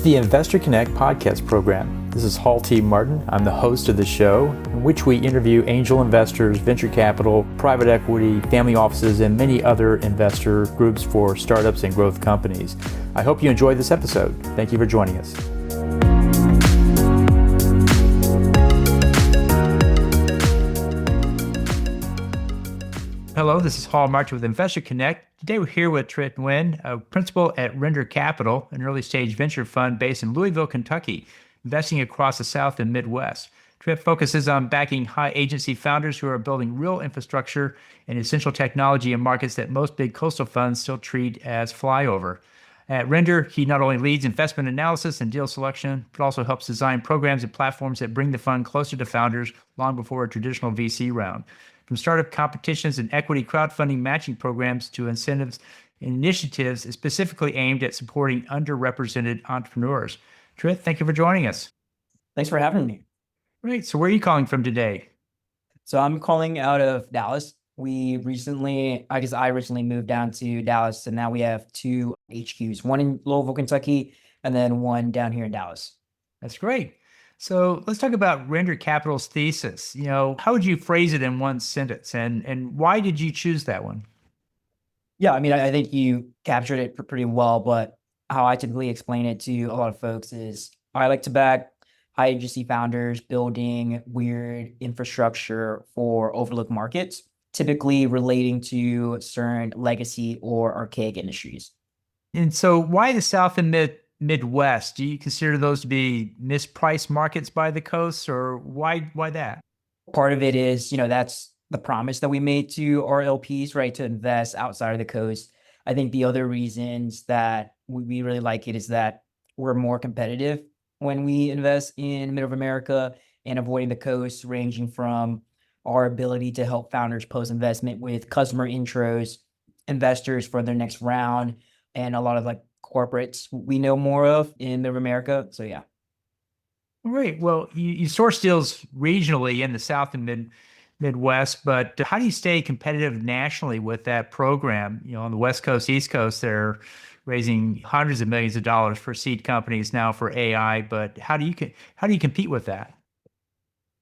is the Investor Connect podcast program. This is Hall T. Martin. I'm the host of the show, in which we interview angel investors, venture capital, private equity, family offices, and many other investor groups for startups and growth companies. I hope you enjoyed this episode. Thank you for joining us. Hello, this is Hall Martin with Investor Connect. Today we're here with Triet Nguyen, a principal at Render Capital, an early-stage venture fund based in Louisville, Kentucky, investing across the South and Midwest. Triet focuses on backing high-agency founders who are building real infrastructure and essential technology in markets that most big coastal funds still treat as flyover. At Render, he not only leads investment analysis and deal selection, but also helps design programs and platforms that bring the fund closer to founders long before a traditional VC round. From startup competitions and equity crowdfunding matching programs to incentives and initiatives specifically aimed at supporting underrepresented entrepreneurs. Triet, thank you for joining us. Thanks for having me. Great. So where are you calling from today? So I'm calling out of Dallas. I recently moved down to Dallas, and now we have two HQs, one in Louisville, Kentucky, and then one down here in Dallas. That's great. So let's talk about Render Capital's thesis. How would you phrase it in one sentence, and why did you choose that one? Yeah, I think you captured it pretty well, but how I typically explain it to a lot of folks is I like to back high agency founders building weird infrastructure for overlooked markets, typically relating to certain legacy or archaic industries. And so why the South and Midwest? Do you consider those to be mispriced markets by the coast, or why that? Part of it is, that's the promise that we made to our LPs, right, to invest outside of the coast. I think the other reasons that we really like it is that we're more competitive when we invest in Middle of America and avoiding the coast, ranging from our ability to help founders post-investment with customer intros, investors for their next round, and a lot of corporates we know more of in Middle America. So yeah. Great. Well, you source deals regionally in the South and Midwest, but how do you stay competitive nationally with that program? On the West Coast, East Coast, they're raising hundreds of millions of dollars for seed companies now for AI, but how do you compete with that?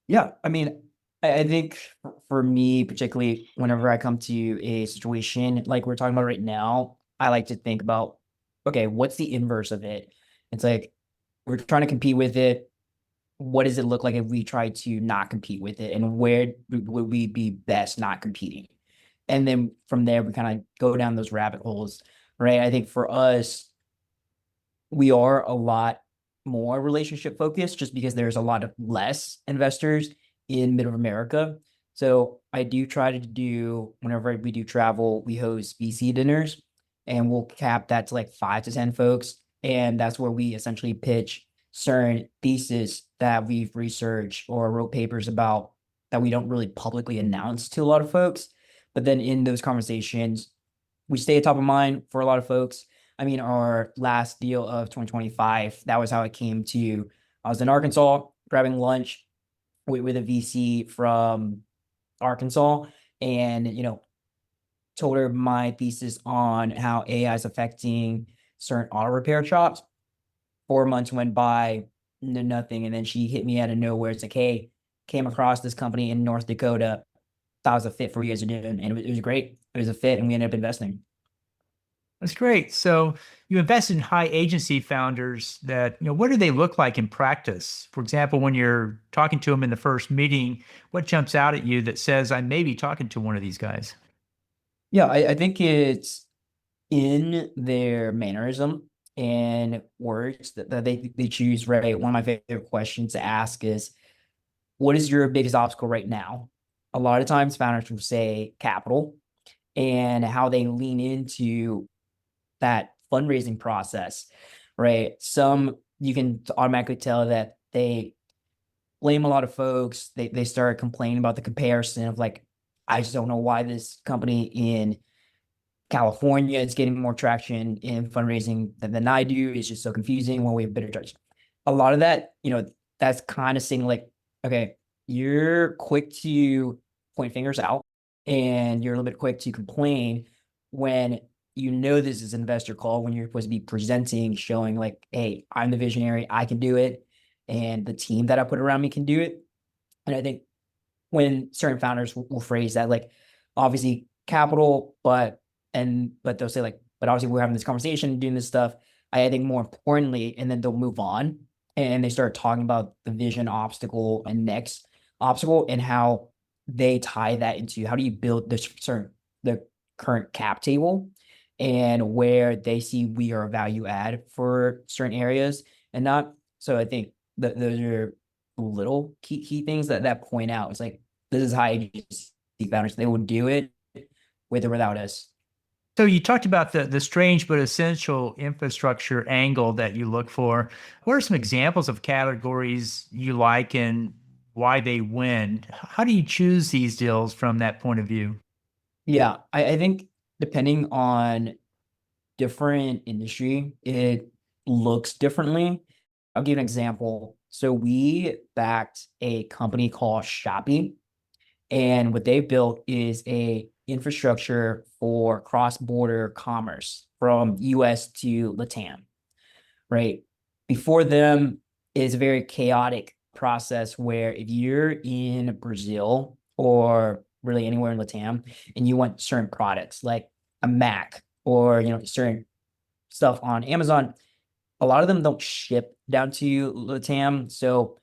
Yeah, I think for me, particularly whenever I come to a situation like we're talking about right now, I like to think about, okay, what's the inverse of it? It's like we're trying to compete with it. What does it look like if we try to not compete with it? And where would we be best not competing? And then from there, we kind of go down those rabbit holes, right? I think for us, we are a lot more relationship focused just because there's a lot of less investors in Middle America. So I do try to do, whenever we do travel, we host VC dinners and we'll cap that to 5 to 10 folks. And that's where we essentially pitch certain thesis that we've researched or wrote papers about that we don't really publicly announce to a lot of folks. But then in those conversations, we stay top of mind for a lot of folks. Our last deal of 2025, that was how it came to. I was in Arkansas grabbing lunch with a VC from Arkansas and, told her my thesis on how AI is affecting certain auto repair shops. 4 months went by, nothing. And then she hit me out of nowhere. It's like, hey, came across this company in North Dakota. Thought it was a fit for what you guys are doing. And it was great. It was a fit and we ended up investing. That's great. So you invest in high agency founders that, what do they look like in practice? For example, when you're talking to them in the first meeting, what jumps out at you that says, I may be talking to one of these guys? Yeah, I think it's in their mannerism and words that they choose, right? One of my favorite questions to ask is, what is your biggest obstacle right now? A lot of times founders will say capital and how they lean into that fundraising process, right? Some you can automatically tell that they blame a lot of folks. They start complaining about the comparison of I just don't know why this company in California is getting more traction in fundraising than I do. It's just so confusing when we have better judges. A lot of that, that's kind of saying okay, you're quick to point fingers out and you're a little bit quick to complain when this is an investor call when you're supposed to be presenting, showing like, hey, I'm the visionary, I can do it, and the team that I put around me can do it. And I think when certain founders will phrase that, like, obviously capital, but they'll say like, but obviously we're having this conversation, doing this stuff. I think more importantly, and then they'll move on and they start talking about the vision obstacle and next obstacle and how they tie that into how do you build the current cap table and where they see we are a value add for certain areas and not. So I think that those are little key things that point out. It's like this is high agency founders. They will do it with or without us. So you talked about the strange but essential infrastructure angle that you look for. What are some examples of categories you like and why they win? How do you choose these deals from that point of view? Yeah, I think depending on different industry, it looks differently. I'll give you an example. So we backed a company called Shopee, and what they built is a infrastructure for cross-border commerce from US to Latam, right? Before them is a very chaotic process where if you're in Brazil or really anywhere in Latam and you want certain products like a Mac or certain stuff on Amazon, a lot of them don't ship down to Latam. So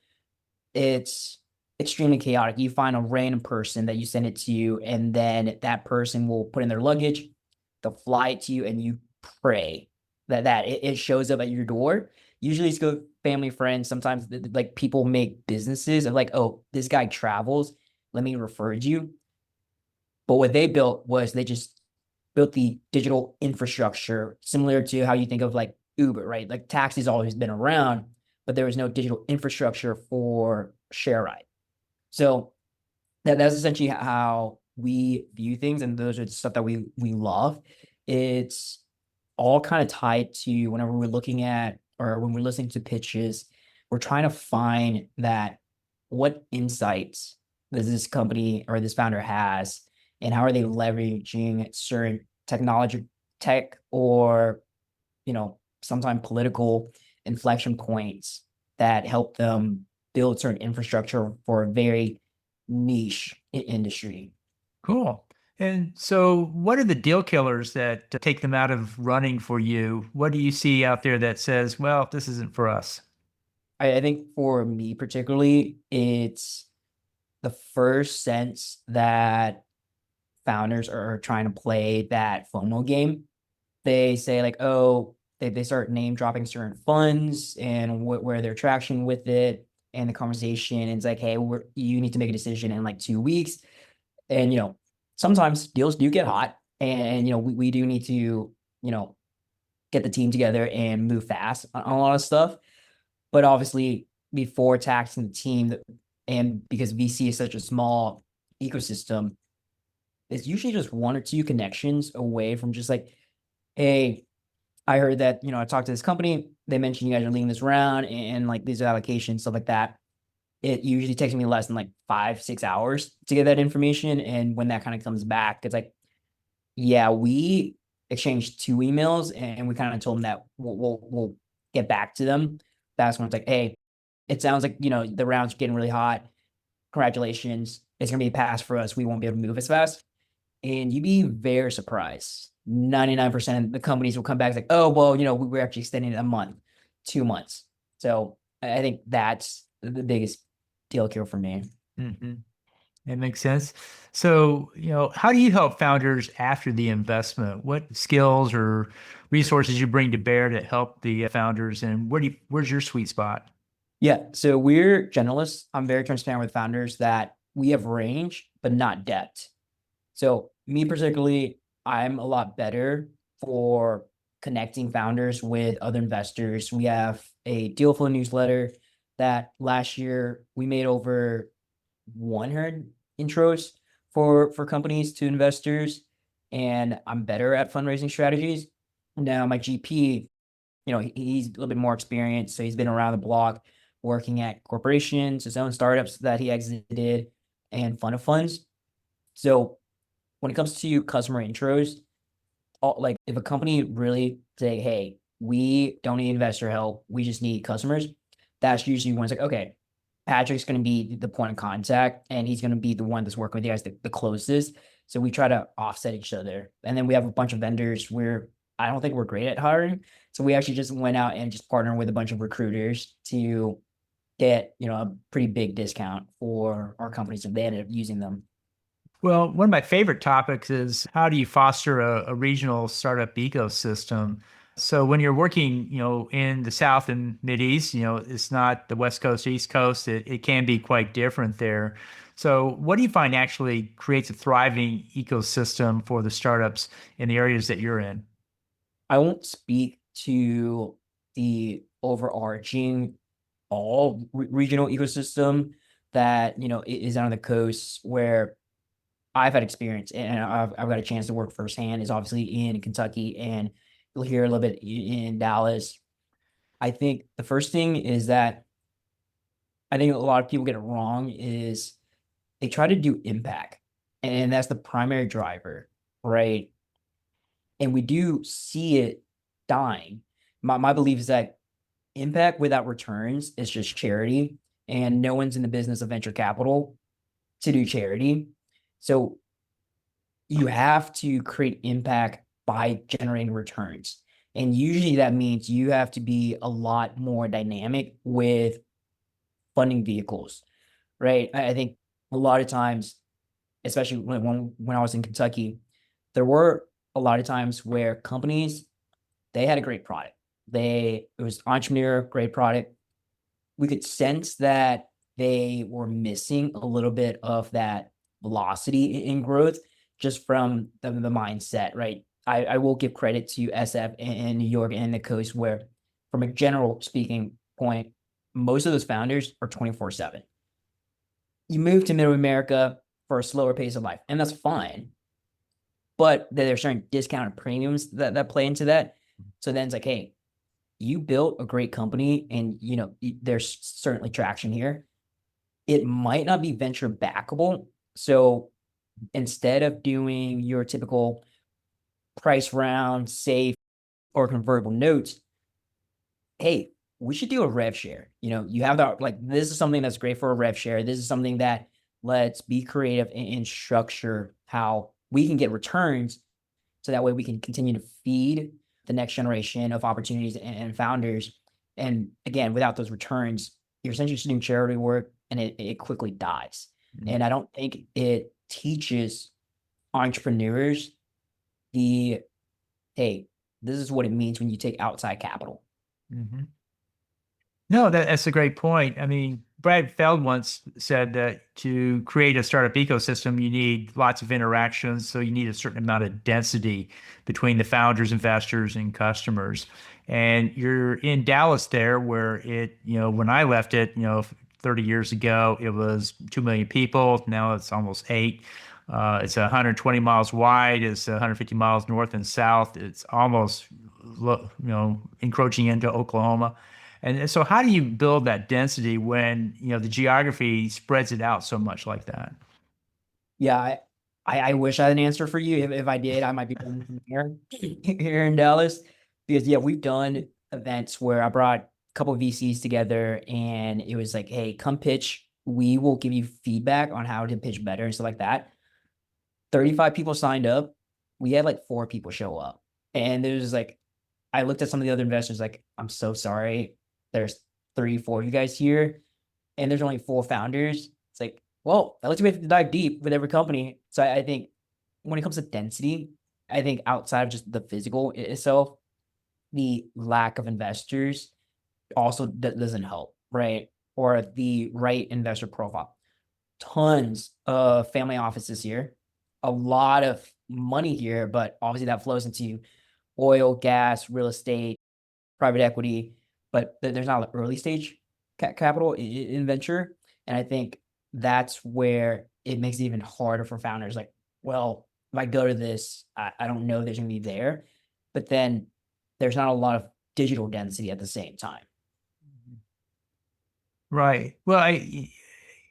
it's extremely chaotic. You find a random person that you send it to you, and then that person will put in their luggage, they'll fly it to you, and you pray that it shows up at your door. Usually it's go family, friends. Sometimes like people make businesses of like, oh, this guy travels. Let me refer you. But what they built was they just built the digital infrastructure similar to how you think of like Uber, right? Like taxi's always been around, but there was no digital infrastructure for share ride. So that's essentially how we view things, and those are the stuff that we love. It's all kind of tied to whenever we're looking at or when we're listening to pitches, we're trying to find that what insights does this company or this founder has, and how are they leveraging certain tech or sometimes political inflection points that help them build certain infrastructure for a very niche industry. Cool. And so, what are the deal killers that take them out of running for you? What do you see out there that says, well, this isn't for us? I think for me particularly, it's the first sense that founders are trying to play that FOMO game. They say like, oh, they start name dropping certain funds and where their traction with it and the conversation. And it's like, hey, you need to make a decision in like 2 weeks. And sometimes deals do get hot, and we do need to get the team together and move fast on a lot of stuff. But obviously, before taxing the team, and because VC is such a small ecosystem, it's usually just one or two connections away from just like, hey, I heard that, I talked to this company, they mentioned you guys are leading this round and like these allocations, stuff like that. It usually takes me less than like 5, 6 hours to get that information. And when that kind of comes back, it's like, yeah, we exchanged 2 emails and we kind of told them that we'll get back to them. That's when it's like, hey, it sounds like, the round's getting really hot. Congratulations. It's going to be a pass for us. We won't be able to move as fast. And you'd be very surprised. 99% of the companies will come back like, oh, well, we're actually extending it a month, 2 months. So I think that's the biggest deal killer for me. Hmm. That makes sense. So, how do you help founders after the investment? What skills or resources you bring to bear to help the founders, and where's your sweet spot? Yeah. So we're generalists. I'm very transparent with founders that we have range, but not depth. So me particularly, I'm a lot better for connecting founders with other investors. We have a deal flow newsletter that last year we made over 100 intros for companies to investors, and I'm better at fundraising strategies. Now my GP, he's a little bit more experienced, so he's been around the block working at corporations, his own startups that he exited, and fund of funds. So when it comes to customer intros, like if a company really say, hey, we don't need investor help, we just need customers, that's usually when it's like, okay, Patrick's going to be the point of contact and he's going to be the one that's working with you guys the closest. So we try to offset each other. And then we have a bunch of vendors where I don't think we're great at hiring. So we actually just went out and just partnered with a bunch of recruiters to get, a pretty big discount for our companies if they ended up using them. Well, one of my favorite topics is how do you foster a regional startup ecosystem? So when you're working, in the South and Mid East, it's not the West Coast, East Coast. It can be quite different there. So what do you find actually creates a thriving ecosystem for the startups in the areas that you're in? I won't speak to the overarching regional ecosystem that, is on the coast where I've had experience and I've got a chance to work firsthand is obviously in Kentucky and you'll hear a little bit in Dallas. I think the first thing is that I think a lot of people get it wrong is they try to do impact and that's the primary driver, right? And we do see it dying. My belief is that impact without returns is just charity, and no one's in the business of venture capital to do charity. So you have to create impact by generating returns. And usually that means you have to be a lot more dynamic with funding vehicles, right? I think a lot of times, especially when I was in Kentucky, there were a lot of times where companies they had a great product. It was entrepreneur, great product. We could sense that they were missing a little bit of that velocity in growth just from the mindset, right? I will give credit to SF in New York and the coast where, from a general speaking point, most of those founders are 24/7. You move to middle America for a slower pace of life, and that's fine. But there's certain discounted premiums that play into that. So then it's like, hey, you built a great company and there's certainly traction here. It might not be venture backable. So instead of doing your typical price round, safe or convertible notes, hey, we should do a rev share. You have that, like, this is something that's great for a rev share. This is something that let's be creative and structure how we can get returns so that way we can continue to feed the next generation of opportunities and founders. And again, without those returns, you're essentially just doing charity work and it quickly dies. Mm-hmm. And I don't think it teaches entrepreneurs the, hey, this is what it means when you take outside capital. Mm-hmm. No, that's a great point. I mean, Brad Feld once said that to create a startup ecosystem, you need lots of interactions. So you need a certain amount of density between the founders, investors, and customers. And you're in Dallas there, where when I left it, 30 years ago, it was 2 million people. Now it's almost 8. It's 120 miles wide. It's 150 miles north and south. It's almost, encroaching into Oklahoma. And so how do you build that density when, the geography spreads it out so much like that? Yeah, I wish I had an answer for you. If I did, I might be coming from here here in Dallas. Because yeah, we've done events where I brought a couple of VCs together and it was like, hey, come pitch. We will give you feedback on how to pitch better and stuff like that. 35 people signed up. We had like 4 people show up. And there's like, I looked at some of the other investors like, I'm so sorry. There's 3, 4 of you guys here, and there's only 4 founders. It's like, well, that lets you have to dive deep with every company. So I think when it comes to density, I think outside of just the physical itself, the lack of investors also doesn't help, right? Or the right investor profile. Tons of family offices here, a lot of money here, but obviously that flows into oil, gas, real estate, private equity, but there's not early stage capital in venture. And I think that's where it makes it even harder for founders. Like, well, if I go to this, I don't know there's going to be there, but then there's not a lot of digital density at the same time. Right. Well, I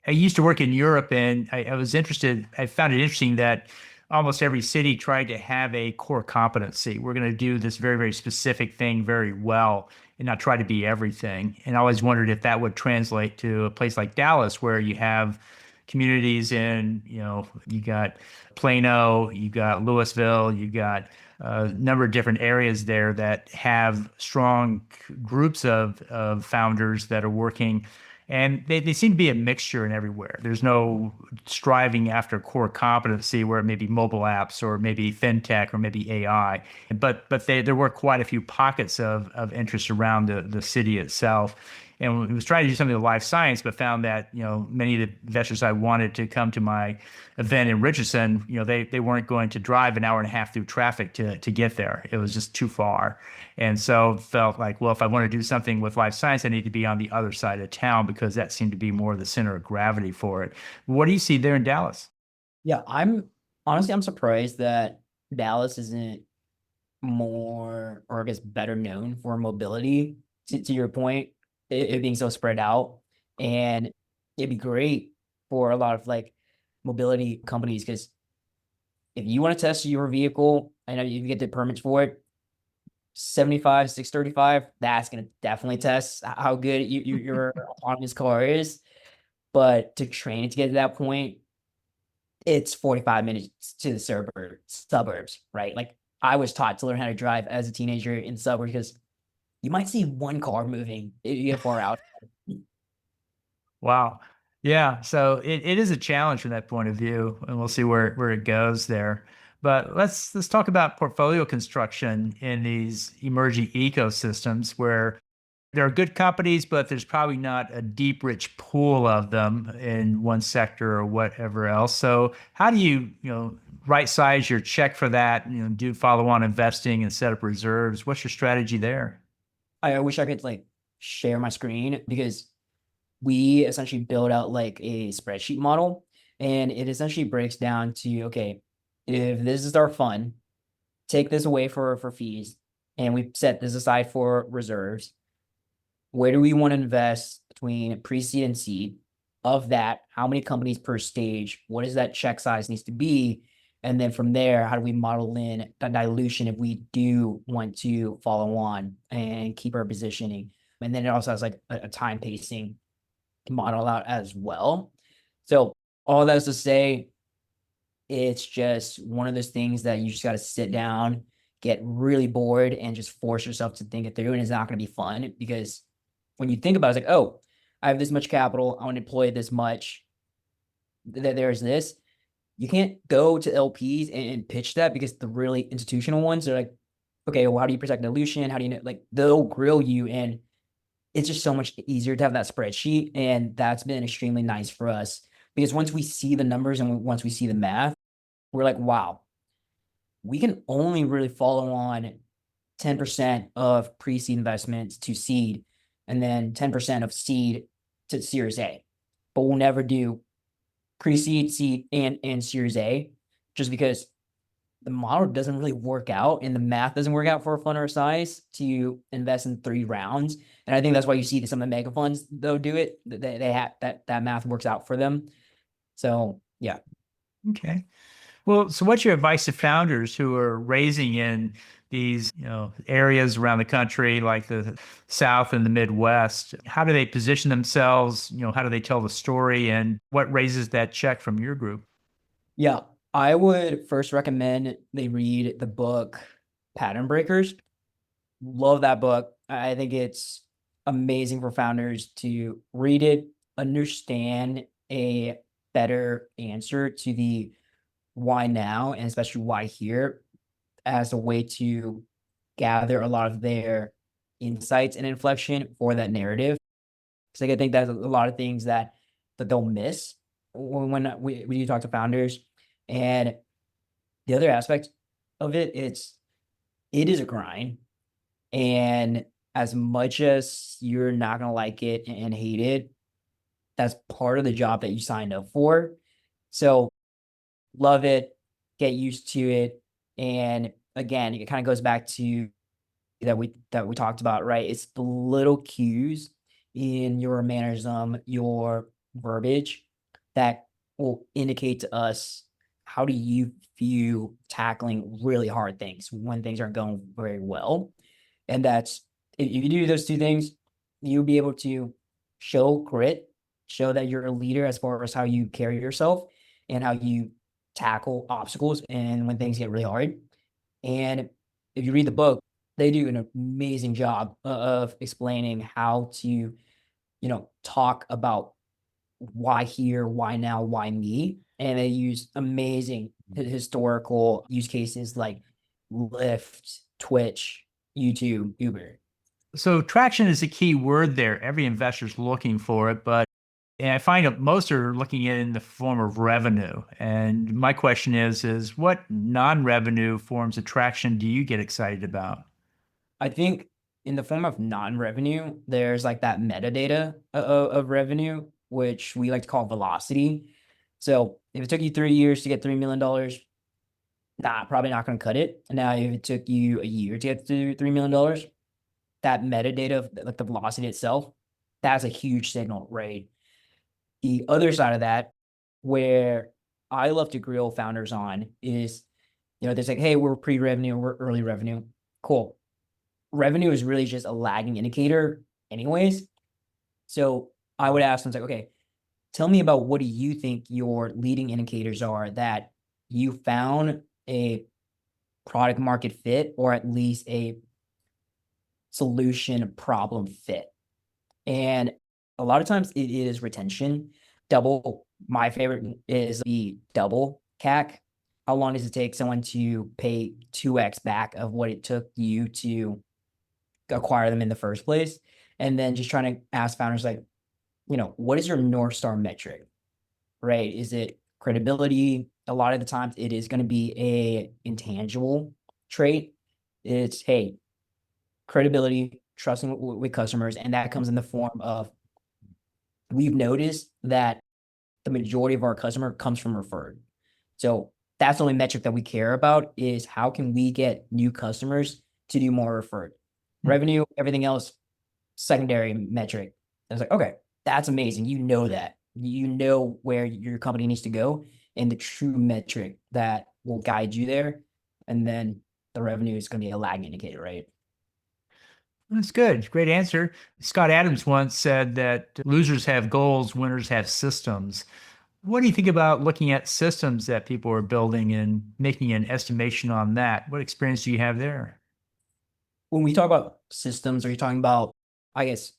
used to work in Europe, and I was interested. I found it interesting that almost every city tried to have a core competency. We're going to do this very, very specific thing very well and not try to be everything. And I always wondered if that would translate to a place like Dallas, where you have communities in, you got Plano, you got Louisville, you got a number of different areas there that have strong groups of founders that are working. And they seem to be a mixture in everywhere. There's no striving after core competency where it may be mobile apps or maybe fintech or maybe AI. But there were quite a few pockets of interest around the city itself. And we was trying to do something with life science, but found that, many of the investors I wanted to come to my event in Richardson, they weren't going to drive an hour and a half through traffic to get there. It was just too far. And so felt like, well, if I want to do something with life science, I need to be on the other side of town because that seemed to be more the center of gravity for it. What do you see there in Dallas? Yeah, I'm surprised that Dallas isn't more, or I guess better known for mobility, to your point, it being so spread out. And it'd be great for a lot of like mobility companies, because if you want to test your vehicle, I know you can get the permits for it, 75, 635, that's going to definitely test how good your autonomous car is. But to train it to get to that point, it's 45 minutes to the suburbs, right? Like I was taught to learn how to drive as a teenager in the suburbs because you might see one car moving if you get far out. Wow. Yeah. So it is a challenge from that point of view, and we'll see where it goes there. But let's talk about portfolio construction in these emerging ecosystems where there are good companies, but there's probably not a deep, rich pool of them in one sector or whatever else. So how do you right size your check for that, do follow on investing and set up reserves? What's your strategy there? I wish I could like share my screen, because we essentially build out like a spreadsheet model, and it essentially breaks down to, okay, if this is our fund, take this away for fees, and we set this aside for reserves. Where do we want to invest between pre-seed and seed? Of that, how many companies per stage? What is that check size needs to be? And then from there, how do we model in the dilution if we do want to follow on and keep our positioning? And then it also has like a time pacing model out as well. So all that's to say, it's just one of those things that you just got to sit down, get really bored, and just force yourself to think it through. And it's not going to be fun, because when you think about it, it's like, oh, I have this much capital, I want to deploy this much. There's this. You can't go to LPs and pitch that, because the really institutional ones are like, okay, well, how do you protect dilution? How do you know? Like, they'll grill you, and it's just so much easier to have that spreadsheet. And that's been extremely nice for us, because once we see the numbers and once we see the math, we're like, wow, we can only really follow on 10% of pre-seed investments to seed, and then 10% of seed to Series A. But we'll never do pre-seed, seed, and Series A, just because the model doesn't really work out and the math doesn't work out for a fund our size to invest in 3 rounds. And I think that's why you see some of the mega funds, though, do it. They have that math works out for them. So yeah. Okay. Well, so what's your advice to founders who are raising in these, areas around the country, like the South and the Midwest? How do they position themselves? How do they tell the story, and what raises that check from your group? Yeah. I would first recommend they read the book Pattern Breakers. Love that book. I think it's amazing for founders to read it, understand a better answer to the why now, and especially why here, as a way to gather a lot of their insights and inflection for that narrative. Because I think that's a lot of things that they'll miss when you talk to founders. And the other aspect of it is a grind. And as much as you're not gonna like it and hate it, that's part of the job that you signed up for. So love it, get used to it. And again, it kind of goes back to that we talked about, right? It's the little cues in your mannerism, your verbiage, that will indicate to us how do you view tackling really hard things when things aren't going very well? And that's, if you do those two things, you'll be able to show grit, show that you're a leader as far as how you carry yourself and how you tackle obstacles and when things get really hard. And if you read the book, they do an amazing job of explaining how to, talk about why here, why now, why me. And they use amazing historical use cases like Lyft, Twitch, YouTube, Uber. So traction is a key word there. Every investor's looking for it, but and I find that most are looking at it in the form of revenue. And my question is what non-revenue forms of traction do you get excited about? I think in the form of non-revenue, there's like that metadata of revenue, which we like to call velocity. So if it took you 3 years to get $3 million, probably not going to cut it. Now, if it took you a year to get to $3 million, that metadata, like the velocity itself, that's a huge signal, right? The other side of that, where I love to grill founders on is, there's like, hey, we're pre-revenue, we're early revenue. Cool. Revenue is really just a lagging indicator anyways. So I would ask them, like, okay, tell me about what do you think your leading indicators are that you found a product market fit or at least a solution problem fit. And a lot of times it is retention. My favorite is the double CAC. How long does it take someone to pay 2x back of what it took you to acquire them in the first place? And then just trying to ask founders, like, what is your North Star metric, right? Is it credibility? A lot of the times it is going to be a intangible trait. It's, hey, credibility, trusting with customers, and that comes in the form of, we've noticed that the majority of our customer comes from referred. So that's the only metric that we care about, is how can we get new customers to do more referred. Revenue, everything else, secondary metric. I was like, okay, that's amazing. That. You know where your company needs to go and the true metric that will guide you there. And then the revenue is going to be a lag indicator, right? That's good. Great answer. Scott Adams once said that losers have goals, winners have systems. What do you think about looking at systems that people are building and making an estimation on that? What experience do you have there? When we talk about systems, are you talking about, I guess,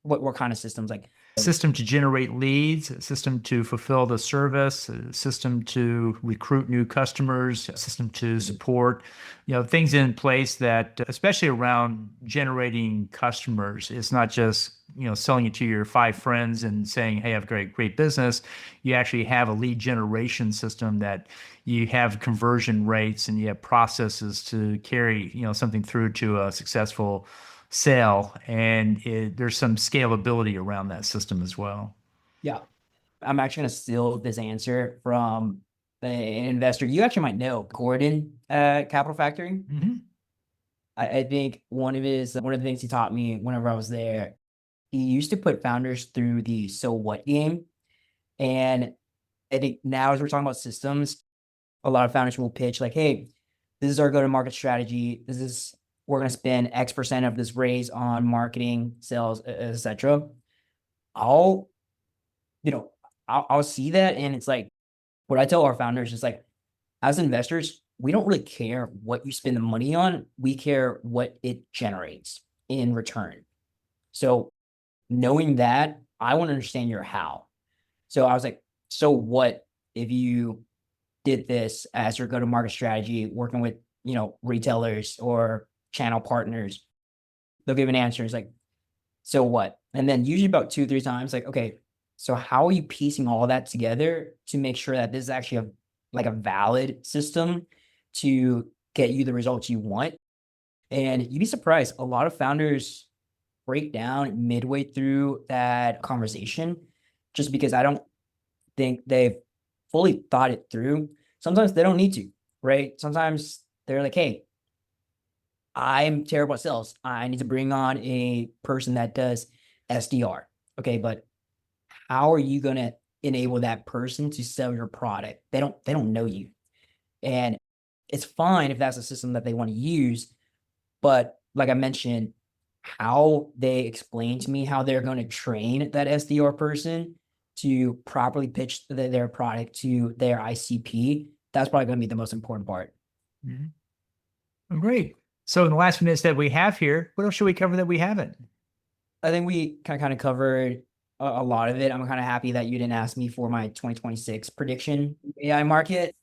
what kind of systems? Like, System to generate leads, a system to fulfill the service, a system to recruit new customers, a system to support, things in place that, especially around generating customers, it's not just, selling it to your five friends and saying, hey, I have a great business. You actually have a lead generation system that you have conversion rates and you have processes to carry, something through to a successful sale, and there's some scalability around that system as well. yeah, I'm actually going to steal this answer from an investor you actually might know, Gordon, Capital Factory. Mm-hmm. I think one of the things he taught me whenever I was there, he used to put founders through the so what game. And I think now, as we're talking about systems, a lot of founders will pitch like, hey, this is our go-to-market strategy. We're going to spend X% of this raise on marketing, sales, etc. I'll, I'll see that. And it's like, what I tell our founders is like, as investors, we don't really care what you spend the money on. We care what it generates in return. So knowing that, I want to understand your how. So I was like, so what if you did this as your go-to-market strategy, working with, retailers or channel partners? They'll give an answer. It's like, so what? And then usually about 2, 3 times, like, okay, so how are you piecing all that together to make sure that this is actually a valid system to get you the results you want? And you'd be surprised, a lot of founders break down midway through that conversation just because I don't think they've fully thought it through. Sometimes they don't need to, right? Sometimes they're like, hey, I'm terrible at sales. I need to bring on a person that does SDR. Okay, but how are you going to enable that person to sell your product? They don't know you. And it's fine if that's a system that they want to use. But like I mentioned, how they explain to me how they're going to train that SDR person to properly pitch their product to their ICP, that's probably going to be the most important part. Mhm. Well, great. So in the last minutes that we have here, what else should we cover that we haven't? I think we kind of covered a lot of it. I'm kind of happy that you didn't ask me for my 2026 prediction AI market.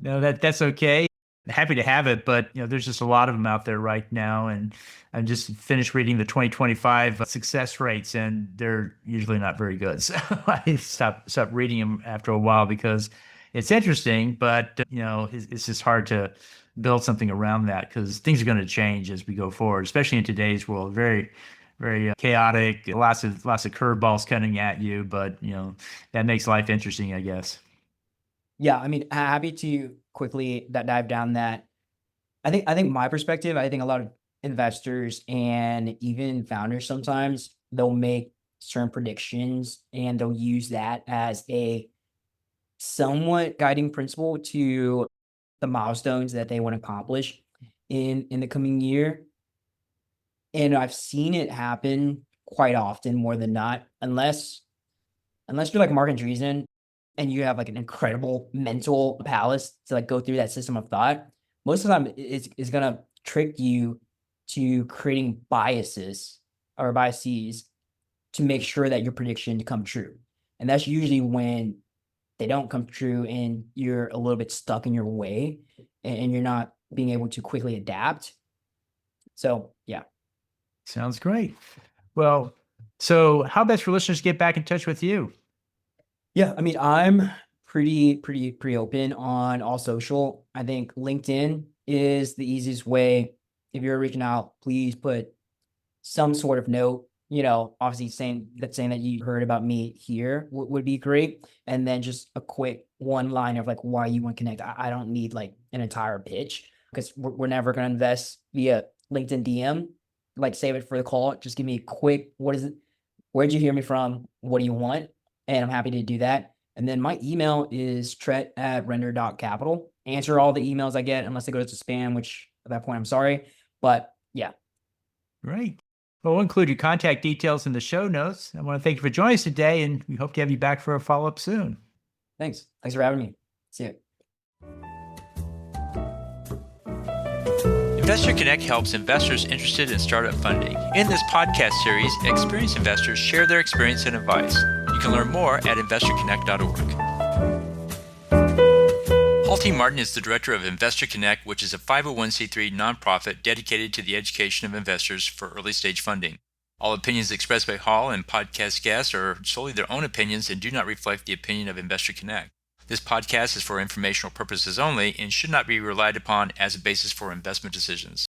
No, that's okay. Happy to have it, but there's just a lot of them out there right now, and I just finished reading the 2025 success rates, and they're usually not very good. So I stopped reading them after a while because it's interesting, but it's just hard to build something around that because things are going to change as we go forward, especially in today's world. Very, very chaotic. Lots of curveballs coming at you, but that makes life interesting, I guess. Yeah, I mean, happy to quickly dive down that. I think my perspective, I think a lot of investors and even founders sometimes they'll make certain predictions and they'll use that as a somewhat guiding principle to the milestones that they want to accomplish in the coming year. And I've seen it happen quite often more than not, unless you're like Mark Andreessen and you have like an incredible mental palace to like go through that system of thought, most of the time it's gonna trick you to creating biases or biases to make sure that your prediction come true. And that's usually when they don't come true and you're a little bit stuck in your way and you're not being able to quickly adapt. So yeah. Sounds great. Well, so how best for listeners to get back in touch with you? Yeah, I mean, I'm pretty open on all social. I think LinkedIn is the easiest way. If you're reaching out, please put some sort of note, obviously saying that you heard about me here would be great. And then just a quick one line of like why you want to connect. I don't need like an entire pitch because we're never going to invest via LinkedIn DM. Like save it for the call. Just give me a quick, what is it? Where'd you hear me from? What do you want? And I'm happy to do that. And then my email is tret@render.capital. Answer all the emails I get unless it goes to spam, which at that point I'm sorry. But yeah, Great. Well, we'll include your contact details in the show notes. I want to thank you for joining us today, and we hope to have you back for a follow-up soon. thanks. Thanks for having me. See you. Investor Connect helps investors interested in startup funding. In this podcast series, experienced investors share their experience and advice. You can learn more at investorconnect.org. Paul T. Martin is the director of Investor Connect, which is a 501c3 nonprofit dedicated to the education of investors for early-stage funding. All opinions expressed by Hall and podcast guests are solely their own opinions and do not reflect the opinion of Investor Connect. This podcast is for informational purposes only and should not be relied upon as a basis for investment decisions.